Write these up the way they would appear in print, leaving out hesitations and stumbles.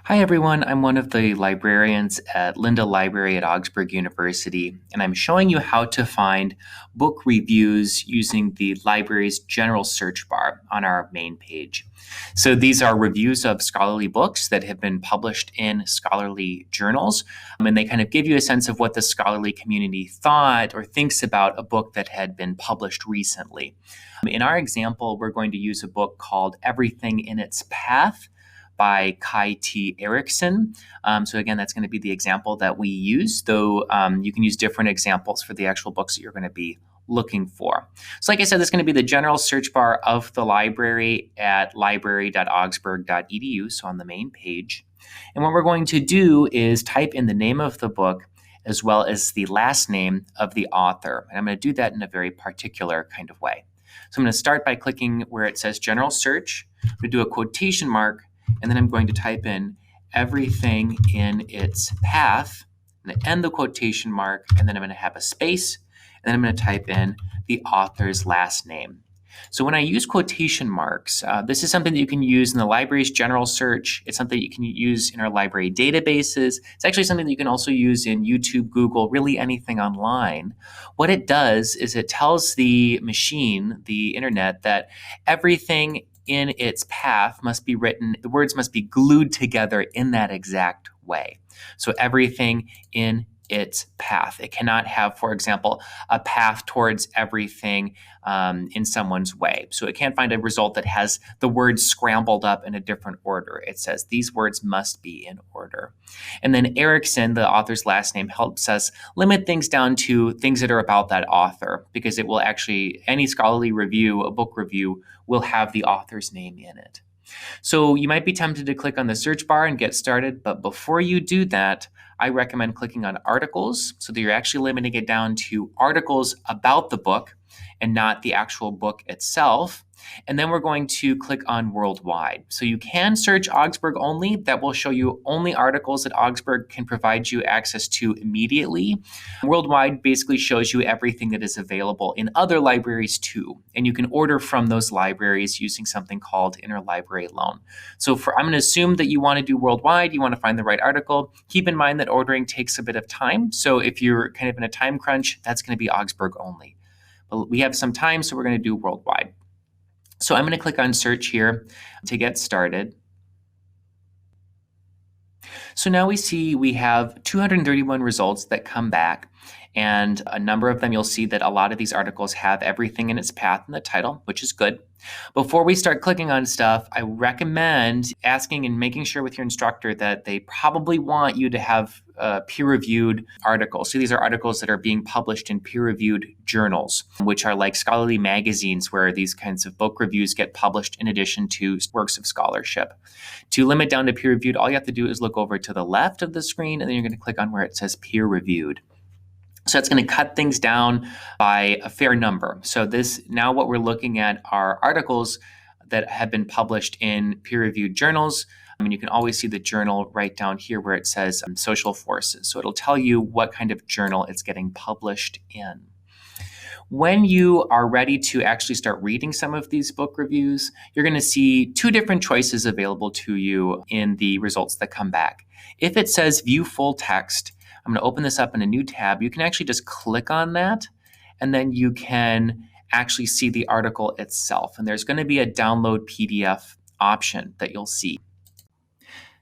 Hi everyone, I'm one of the librarians at Lindell Libary at Augsburg University, and I'm showing you how to find book reviews using the library's general search bar on our main page. So these are reviews of scholarly books that have been published in scholarly journals, and they kind of give you a sense of what the scholarly community thought or thinks about a book that had been published recently. In our example, we're going to use a book called Everything in Its Path by Kai T. Erickson. So again, that's going to be the example that we use, though you can use different examples for the actual books that you're going to be looking for. So like I said, that's going to be the general search bar of the library at library.augsburg.edu, so on the main page. And what we're going to do is type in the name of the book as well as the last name of the author. And I'm going to do that in a very particular kind of way. So I'm going to start by clicking where it says General Search. I'm going to do a quotation mark, and then I'm going to type in everything in its path, and end the quotation mark, and then I'm going to have a space, and then I'm going to type in the author's last name. So when I use quotation marks, this is something that you can use in the library's general search. It's something you can use in our library databases. It's actually something that you can also use in YouTube, Google, really anything online. What it does is it tells the machine, the internet, that everything in its path must be written, the words must be glued together in that exact way. So everything in its path. It cannot have, for example, a path towards everything in someone's way. So it can't find a result that has the words scrambled up in a different order. It says these words must be in order. And then Erickson, the author's last name, helps us limit things down to things that are about that author, because it will actually, any scholarly review, a book review, will have the author's name in it. So you might be tempted to click on the search bar and get started, but before you do that, I recommend clicking on articles so that you're actually limiting it down to articles about the book and not the actual book itself. And then we're going to click on worldwide. So you can search Augsburg only. That will show you only articles that Augsburg can provide you access to immediately. Worldwide basically shows you everything that is available in other libraries too. And you can order from those libraries using something called Interlibrary Loan. So I'm going to assume that you want to do worldwide, you want to find the right article. Keep in mind that ordering takes a bit of time. So if you're kind of in a time crunch, that's going to be Augsburg only. But we have some time, so we're going to do worldwide. So I'm going to click on search here to get started. So now we have 231 results that come back, and a number of them you'll see that a lot of these articles have everything in its path in the title, which is good. Before we start clicking on stuff, I recommend asking and making sure with your instructor that they probably want you to have peer-reviewed articles. So these are articles that are being published in peer-reviewed journals, which are like scholarly magazines where these kinds of book reviews get published in addition to works of scholarship. To limit down to peer-reviewed, all you have to do is look over to the left of the screen, and then you're going to click on where it says peer-reviewed. So that's going to cut things down by a fair number. So now what we're looking at are articles that have been published in peer-reviewed journals. I mean, you can always see the journal right down here where it says Social Forces. So it'll tell you what kind of journal it's getting published in. When you are ready to actually start reading some of these book reviews, you're going to see two different choices available to you in the results that come back. If it says View Full Text, I'm going to open this up in a new tab. You can actually just click on that, and then you can actually see the article itself. And there's going to be a download PDF option that you'll see.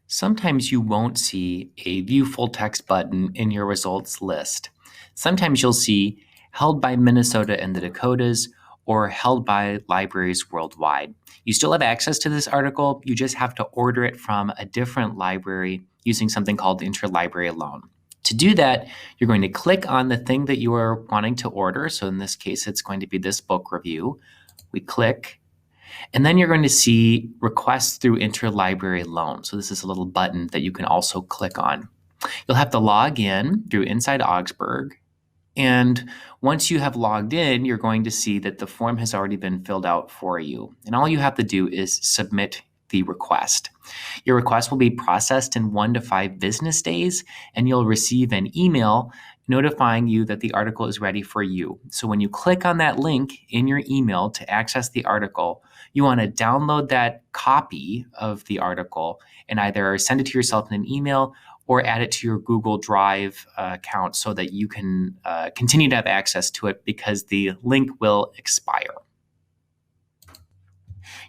Sometimes you won't see a View Full Text button in your results list. Sometimes you'll see held by Minnesota and the Dakotas or held by libraries worldwide. You still have access to this article. You just have to order it from a different library using something called Interlibrary Loan. To do that, you're going to click on the thing that you are wanting to order. So in this case, it's going to be this book review. We click, and then you're going to see requests through Interlibrary Loan. So this is a little button that you can also click on. You'll have to log in through Inside Augsburg. And once you have logged in, you're going to see that the form has already been filled out for you. And all you have to do is submit the request. Your request will be processed in 1 to 5 business days, and you'll receive an email notifying you that the article is ready for you. So when you click on that link in your email to access the article, you want to download that copy of the article and either send it to yourself in an email or add it to your Google Drive account so that you can continue to have access to it because the link will expire.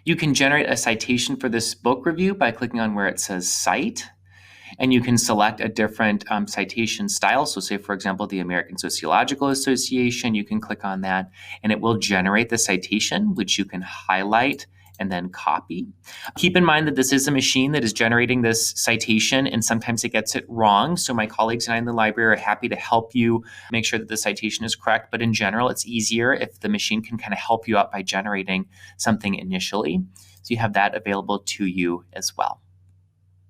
You can generate a citation for this book review by clicking on where it says Cite. And you can select a different citation style. So say, for example, the American Sociological Association, you can click on that and it will generate the citation, which you can highlight and then copy. Keep in mind that this is a machine that is generating this citation and sometimes it gets it wrong. So my colleagues and I in the library are happy to help you make sure that the citation is correct. But in general, it's easier if the machine can kind of help you out by generating something initially. So you have that available to you as well.